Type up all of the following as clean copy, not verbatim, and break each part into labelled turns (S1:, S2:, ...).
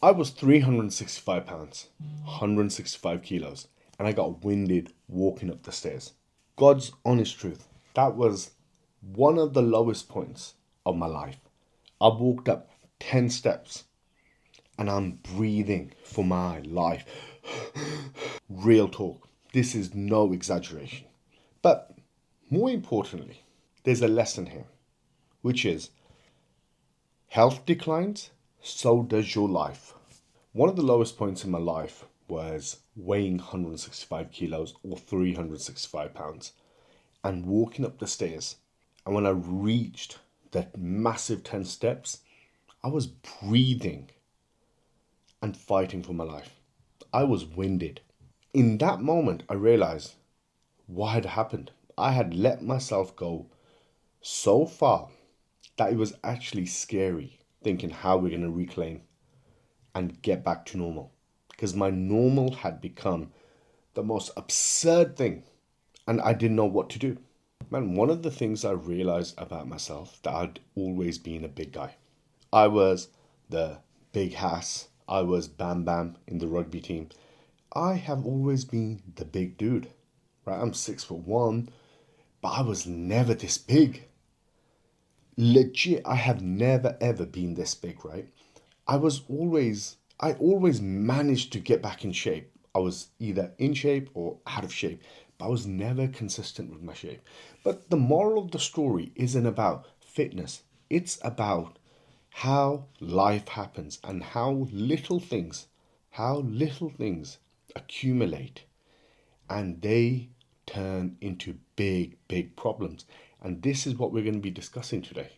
S1: I was 365 pounds, 165 kilos, and I got winded walking up the stairs. God's honest truth. That was one of the lowest points of my life. I walked up 10 steps and I'm breathing for my life. Real talk. This is no exaggeration. But more importantly, there's a lesson here, which is health declines, so does your life. One of the lowest points in my life was weighing 165 kilos or 365 pounds and walking up the stairs. And when I reached that massive 10 steps, I was breathing and fighting for my life. I was winded. In that moment, I realized what had happened. I had let myself go so far that it was actually scary thinking how we're going to reclaim and get back to normal. Because my normal had become the most absurd thing and I didn't know what to do. Man, one of the things I realized about myself that I'd always been a big guy. I was the big ass. I was Bam Bam in the rugby team. I have always been the big dude, right? I'm 6'1", but I was never this big. Legit, I have never ever been this big, right? I always managed to get back in shape. I was either in shape or out of shape, but I was never consistent with my shape. But the moral of the story isn't about fitness. It's about how life happens and how little things accumulate and they turn into big, big problems. And this is what we're going to be discussing today.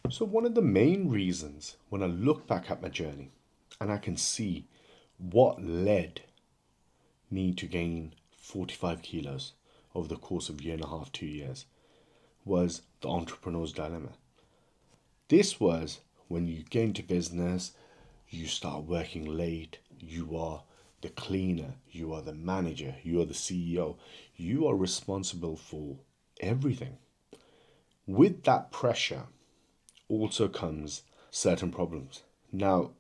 S1: So one of the main reasons when I look back at my journey and I can see what led me to gain 45 kilos over the course of a year and a half, 2 years, was the entrepreneur's dilemma. This was when you get into business, you start working late, you are the cleaner, you are the manager, you are the CEO, you are responsible for everything. With that pressure also comes certain problems. Now,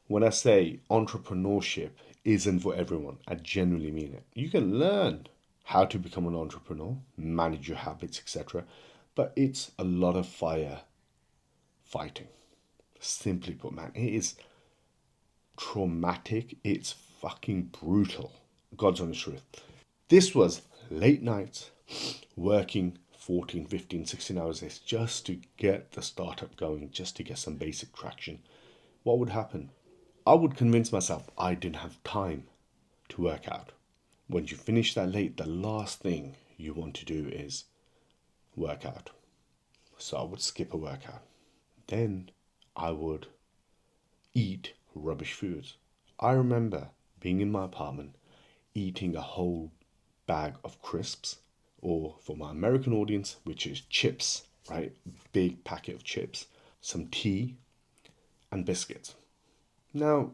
S1: when I say entrepreneurship isn't for everyone, I genuinely mean it. You can learn how to become an entrepreneur, manage your habits, etc. But it's a lot of fighting. Simply put, man, it is traumatic. It's fucking brutal. God's honest truth. This was late nights, working 14, 15, 16 hours days just to get the startup going, just to get some basic traction. What would happen? I would convince myself I didn't have time to work out. When you finish that late, the last thing you want to do is work out. So I would skip a workout. Then I would eat rubbish foods. I remember being in my apartment, eating a whole bag of crisps, or for my American audience, which is chips, right? Big packet of chips, some tea, and biscuits. Now,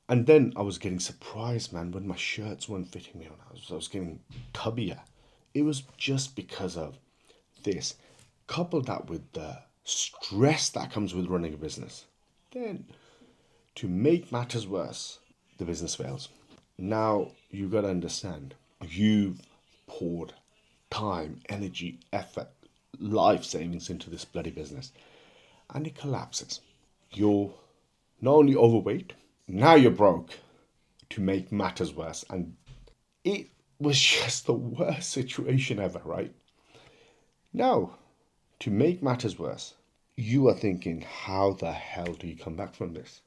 S1: and then I was getting surprised, man, when my shirts weren't fitting me on. I was getting tubbier. It was just because of this. Couple that with the stress that comes with running a business. Then, to make matters worse, the business fails. Now, you got to understand, you've poured time, energy, effort, life savings into this bloody business, and it collapses. You're not only overweight, now you're broke to make matters worse. And it was just the worst situation ever, right? Now, to make matters worse, you are thinking, how the hell do you come back from this?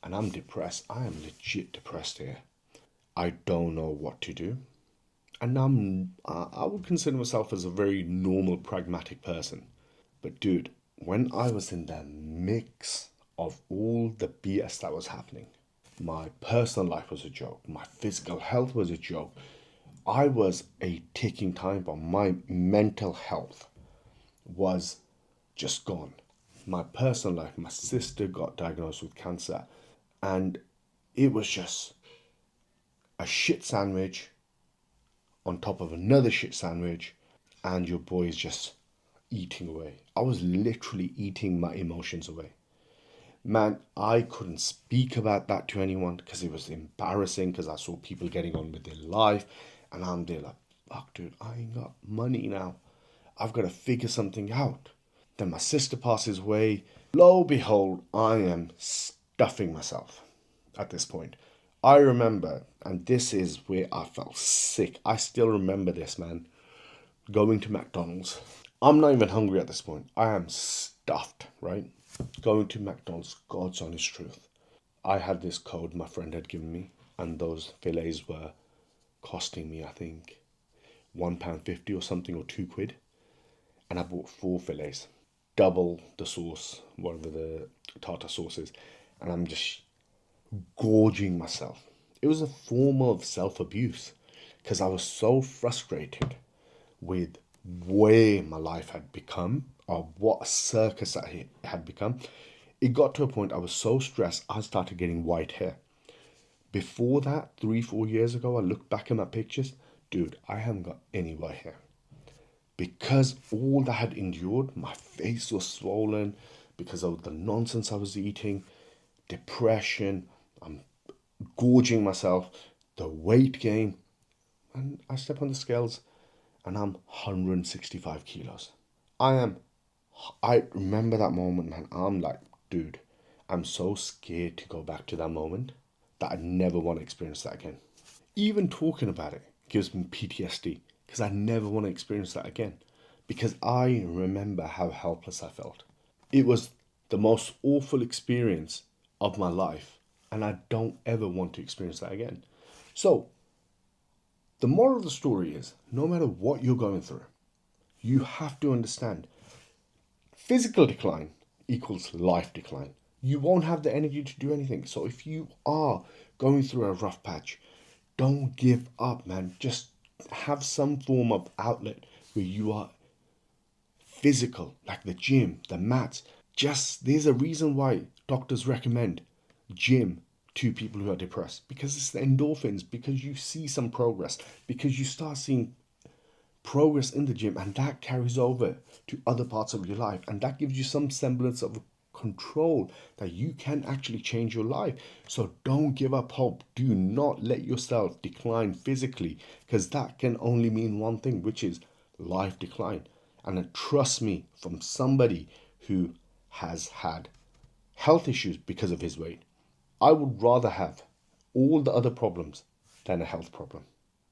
S1: And I'm depressed. I am legit depressed here. I don't know what to do. And I would consider myself as a very normal, pragmatic person. But dude, when I was in the mix of all the BS that was happening, my personal life was a joke. My physical health was a joke. I was a ticking time bomb. My mental health was just gone. My personal life, my sister got diagnosed with cancer, and it was just a shit sandwich on top of another shit sandwich, and your boy is just eating away. I was literally eating my emotions away. Man, I couldn't speak about that to anyone because it was embarrassing because I saw people getting on with their life and I'm there like, fuck, dude, I ain't got money now. I've got to figure something out. Then my sister passes away. Lo and behold, I am stuffing myself at this point. I remember, and this is where I felt sick. I still remember this, man. Going to McDonald's. I'm not even hungry at this point. I am stuffed, right? Going to McDonald's, God's honest truth. I had this code my friend had given me, and those fillets were costing me, I think, £1.50 or something, or £2. And I bought 4 fillets, double the sauce, whatever the tartar sauce is, and I'm just gorging myself. It was a form of self abuse because I was so frustrated with where my life had become, or what a circus it had become. It got to a point I was so stressed I started getting white hair. Before that, 3, 4 years ago, I looked back at my pictures, dude, I haven't got any white hair. Because all that I had endured, my face was swollen because of the nonsense I was eating, depression, I'm gorging myself, the weight gain, and I step on the scales and I'm 165 kilos. I remember that moment, man. I'm like, dude, I'm so scared to go back to that moment that I never want to experience that again. Even talking about it gives me PTSD because I never want to experience that again. Because I remember how helpless I felt. It was the most awful experience of my life, and I don't ever want to experience that again. So, the moral of the story is no matter what you're going through, you have to understand physical decline equals life decline. You won't have the energy to do anything. So if you are going through a rough patch, don't give up, man. Just have some form of outlet where you are physical, like the gym, the mats. Just there's a reason why doctors recommend gym to people who are depressed, because it's the endorphins, because you see some progress, because you start seeing progress in the gym, and that carries over to other parts of your life, and that gives you some semblance of control that you can actually change your life. So don't give up hope. Do not let yourself decline physically, because that can only mean one thing, which is life decline. And trust me, from somebody who has had health issues because of his weight, I would rather have all the other problems than a health problem.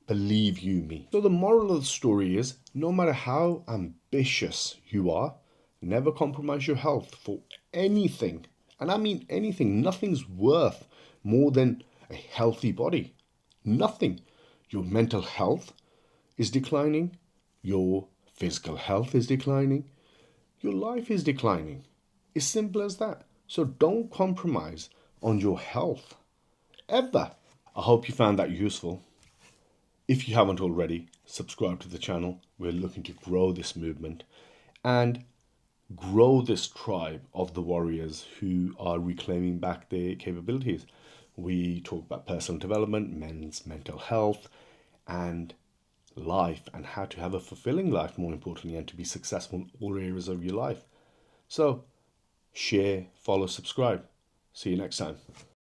S1: Believe you me. So the moral of the story is no matter how ambitious you are, never compromise your health for anything. And I mean anything. Nothing's worth more than a healthy body. Nothing. Your mental health is declining. Your physical health is declining. Your life is declining. It's simple as that. So don't compromise on your health. Ever. I hope you found that useful. If you haven't already, subscribe to the channel. We're looking to grow this movement and grow this tribe of the warriors who are reclaiming back their capabilities. We talk about personal development, men's mental health, and life, and how to have a fulfilling life, more importantly, and to be successful in all areas of your life. So, share, follow, subscribe. See you next time.